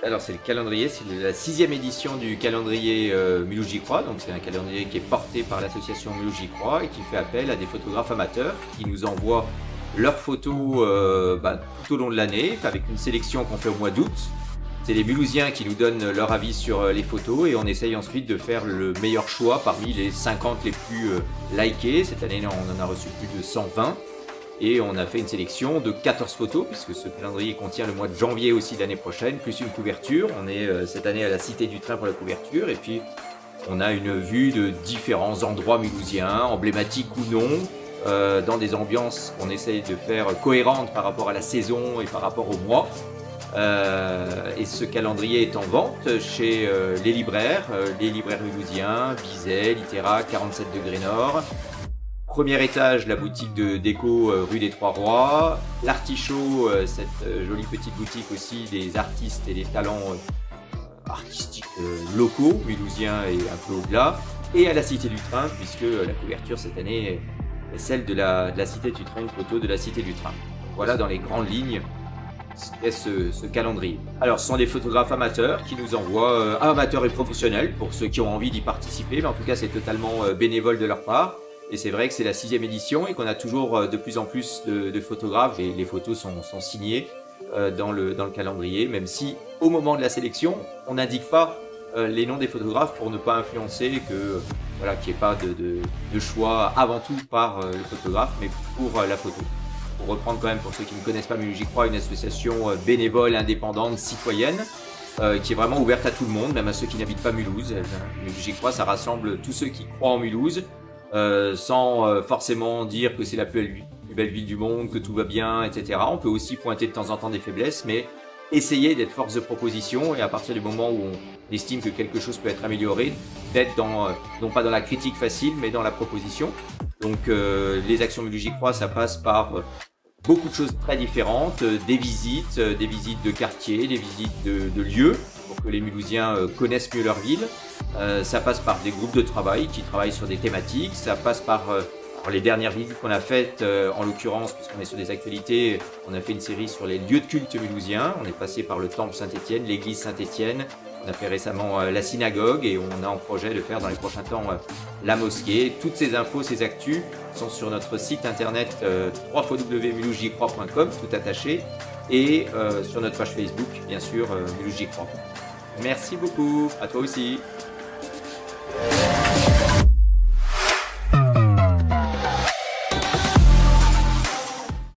Alors c'est le calendrier, c'est la 6e édition du calendrier Mulhouse J'y crois. Donc c'est un calendrier qui est porté par l'association Mulhouse J'y crois et qui fait appel à des photographes amateurs qui nous envoient leurs photos tout au long de l'année avec une sélection qu'on fait au mois d'août. C'est les Mulhousiens qui nous donnent leur avis sur les photos et on essaye ensuite de faire le meilleur choix parmi les 50 les plus likés. Cette année on en a reçu plus de 120. Et on a fait une sélection de 14 photos, puisque ce calendrier contient le mois de janvier aussi de l'année prochaine, plus une couverture. On est cette année à la Cité du Train pour la couverture, et puis on a une vue de différents endroits mulhousiens, emblématiques ou non, dans des ambiances qu'on essaye de faire cohérentes par rapport à la saison et par rapport au mois. Et ce calendrier est en vente chez les libraires mulhousiens, Bizet, Littéra, 47 degrés Nord. Premier étage, la boutique de déco rue des Trois Rois. L'Artichaut, cette jolie petite boutique aussi des artistes et des talents artistiques locaux, mulhousiens et un peu au-delà. Et à la Cité du Train, puisque la couverture cette année est celle de la Cité du Train, une photo de la Cité du Train. Voilà dans les grandes lignes ce qu'est ce calendrier. Alors ce sont des photographes amateurs qui nous envoient, amateurs et professionnels pour ceux qui ont envie d'y participer, mais en tout cas c'est totalement bénévole de leur part. Et c'est vrai que c'est la 6e édition et qu'on a toujours de plus en plus de photographes et les photos sont signées dans le calendrier, même si au moment de la sélection, on n'indique pas les noms des photographes pour ne pas influencer, que voilà, qu'il n'y ait pas de choix avant tout par le photographe, mais pour la photo. Pour reprendre quand même, pour ceux qui ne connaissent pas Mulhouse J'y crois, une association bénévole, indépendante, citoyenne, qui est vraiment ouverte à tout le monde, même à ceux qui n'habitent pas Mulhouse. Mulhouse J'y crois, ça rassemble tous ceux qui croient en Mulhouse, sans forcément dire que c'est la plus belle ville du monde, que tout va bien, etc. On peut aussi pointer de temps en temps des faiblesses, mais essayer d'être force de proposition, et à partir du moment où on estime que quelque chose peut être amélioré, d'être non pas dans la critique facile, mais dans la proposition. Donc les actions Mulhouse J'y crois, ça passe par beaucoup de choses très différentes, des visites de quartiers, des visites de lieux, pour que les Mulhousiens connaissent mieux leur ville. Ça passe par des groupes de travail qui travaillent sur des thématiques, ça passe par les dernières visites qu'on a faites, en l'occurrence, puisqu'on est sur des actualités, on a fait une série sur les lieux de culte mulhousiens, on est passé par le temple Saint-Étienne, l'église Saint-Étienne, on a fait récemment la synagogue et on a en projet de faire dans les prochains temps la mosquée. Toutes ces infos, ces actus sont sur notre site internet www.mulhousejycrois.com, tout attaché, et sur notre page Facebook, bien sûr, Mulhouse J'y crois. Merci beaucoup, à toi aussi.